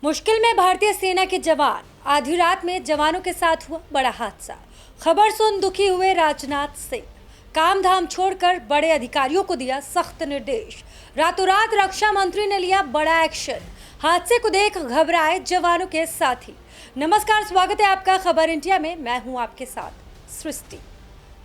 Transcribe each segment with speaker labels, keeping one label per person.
Speaker 1: मुश्किल में भारतीय सेना के जवान, आधी रात में जवानों के साथ हुआ बड़ा हादसा। खबर सुन दुखी हुए राजनाथ सिंह, काम धाम छोड़कर बड़े अधिकारियों को दिया सख्त निर्देश। रातों रात रक्षा मंत्री ने लिया बड़ा एक्शन। हादसे को देख घबराए जवानों के साथी। नमस्कार, स्वागत है आपका खबर इंडिया में। मैं हूं आपके साथ सृष्टि।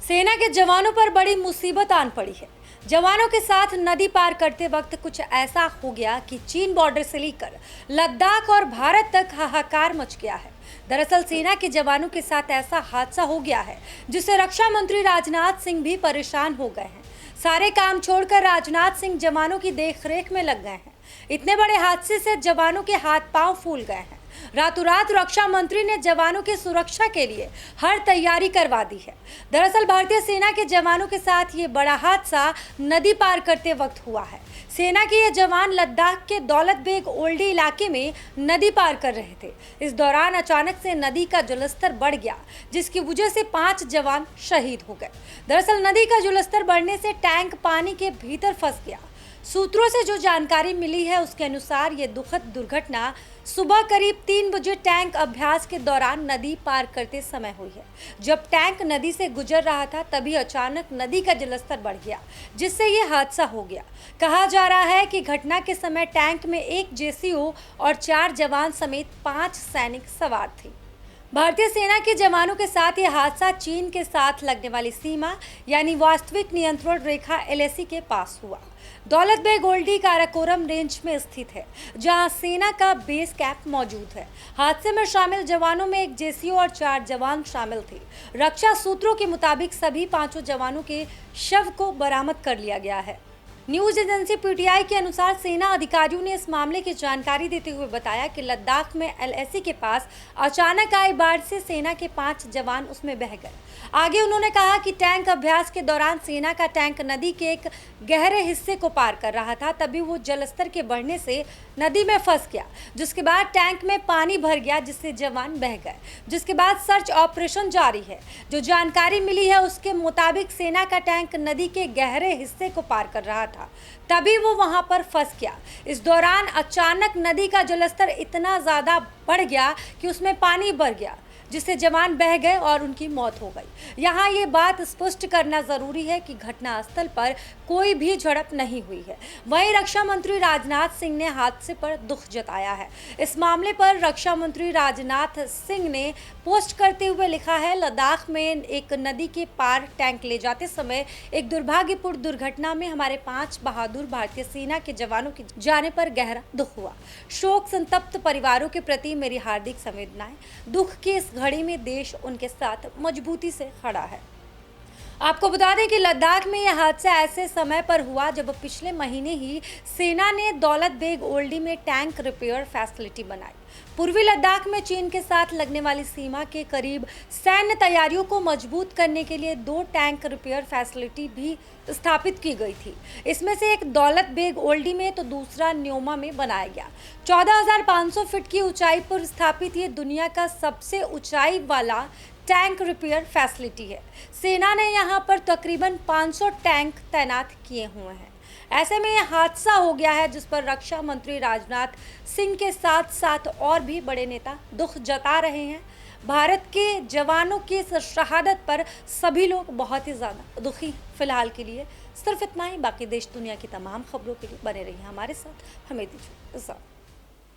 Speaker 1: सेना के जवानों पर बड़ी मुसीबत आन पड़ी है। जवानों के साथ नदी पार करते वक्त कुछ ऐसा हो गया कि चीन बॉर्डर से लेकर लद्दाख और भारत तक हाहाकार मच गया है। दरअसल सेना के जवानों के साथ ऐसा हादसा हो गया है जिससे रक्षा मंत्री राजनाथ सिंह भी परेशान हो गए हैं। सारे काम छोड़कर राजनाथ सिंह जवानों की देखरेख में लग गए हैं। इतने बड़े हादसे से जवानों के हाथ पांव फूल गए हैं। रातों रात रक्षा मंत्री ने जवानों की सुरक्षा के लिए हर तैयारी करवा दी है। दरअसल भारतीय सेना के जवानों के साथ ये बड़ा हादसा नदी पार करते वक्त हुआ है। सेना के ये जवान लद्दाख के दौलत बेग ओल्डी इलाके में नदी पार कर रहे थे। इस दौरान अचानक से नदी का जलस्तर बढ़ गया, जिसकी वजह से 5 जवान शहीद हो गए। दरअसल नदी का जलस्तर बढ़ने से टैंक पानी के भीतर फंस गया। सूत्रों से जो जानकारी मिली है उसके अनुसार ये दुखद दुर्घटना सुबह करीब 3 बजे टैंक अभ्यास के दौरान नदी पार करते समय हुई है। जब टैंक नदी से गुजर रहा था तभी अचानक नदी का जलस्तर बढ़ गया, जिससे ये हादसा हो गया। कहा जा रहा है कि घटना के समय टैंक में 1 जेसीओ और 4 जवान समेत 5 सैनिक सवार थे। भारतीय सेना के जवानों के साथ यह हादसा चीन के साथ लगने वाली सीमा यानी वास्तविक नियंत्रण रेखा LAC के पास हुआ। दौलत बेग ओल्डी काराकोरम रेंज में स्थित है, जहां सेना का बेस कैंप मौजूद है। हादसे में शामिल जवानों में 1 जेसीओ और 4 जवान शामिल थे। रक्षा सूत्रों के मुताबिक सभी 5 जवानों के शव को बरामद कर लिया गया है। न्यूज एजेंसी PTI के अनुसार सेना अधिकारियों ने इस मामले की जानकारी देते हुए बताया कि लद्दाख में LAC के पास अचानक आई बाढ़ से सेना के 5 जवान उसमें बह गए। आगे उन्होंने कहा कि टैंक अभ्यास के दौरान सेना का टैंक नदी के एक गहरे हिस्से को पार कर रहा था, तभी वो जलस्तर के बढ़ने से नदी में फंस गया, जिसके बाद टैंक में पानी भर गया, जिससे जवान बह गए। जिसके बाद सर्च ऑपरेशन जारी है। जो जानकारी मिली है उसके मुताबिक सेना का टैंक नदी के गहरे हिस्से को पार कर रहा था, तभी वो वहां पर फंस गया। इस दौरान अचानक नदी का जलस्तर इतना ज्यादा बढ़ गया कि उसमें पानी भर गया, जिससे जवान बह गए और उनकी मौत हो गई। यहाँ ये बात स्पष्ट करना जरूरी है कि घटनास्थल पर कोई भी झड़प नहीं हुई है। वहीं रक्षा मंत्री राजनाथ सिंह ने हादसे पर दुख जताया है। इस मामले पर रक्षा मंत्री राजनाथ सिंह ने पोस्ट करते हुए लिखा है, लद्दाख में एक नदी के पार टैंक ले जाते समय एक दुर्भाग्यपूर्ण दुर्घटना में हमारे 5 बहादुर भारतीय सेना के जवानों के जाने पर गहरा दुख हुआ। शोक संतप्त परिवारों के प्रति मेरी हार्दिक संवेदनाएं। दुख की इस घड़ी में देश उनके साथ मजबूती से खड़ा है। आपको बता दें कि लद्दाख में यह हादसा ऐसे समय पर हुआ जब पिछले महीने ही सेना ने दौलत बेग ओल्डी में टैंक रिपेयर फैसिलिटी बनाई। पूर्वी लद्दाख में चीन के साथ लगने वाली सीमा के करीब सैन्य तैयारियों को मजबूत करने के लिए 2 टैंक रिपेयर फैसिलिटी भी स्थापित की गई थी। इसमें से एक दौलत बेग ओल्डी में तो दूसरा न्योमा में बनाया गया। 14,500 फीट की ऊंचाई पर स्थापित ये दुनिया का सबसे ऊंचाई वाला टैंक रिपेयर फैसिलिटी है। सेना ने यहां पर तकरीबन 500 टैंक तैनात किए हुए हैं। ऐसे में यह हादसा हो गया है, जिस पर रक्षा मंत्री राजनाथ सिंह के साथ साथ और भी बड़े नेता दुख जता रहे हैं। भारत के जवानों की इस शहादत पर सभी लोग बहुत ही ज़्यादा दुखी। फिलहाल के लिए सिर्फ इतना ही। बाकी देश दुनिया की तमाम खबरों के लिए बने रहिए हमारे साथ। हमें दीजिए इजाज़त।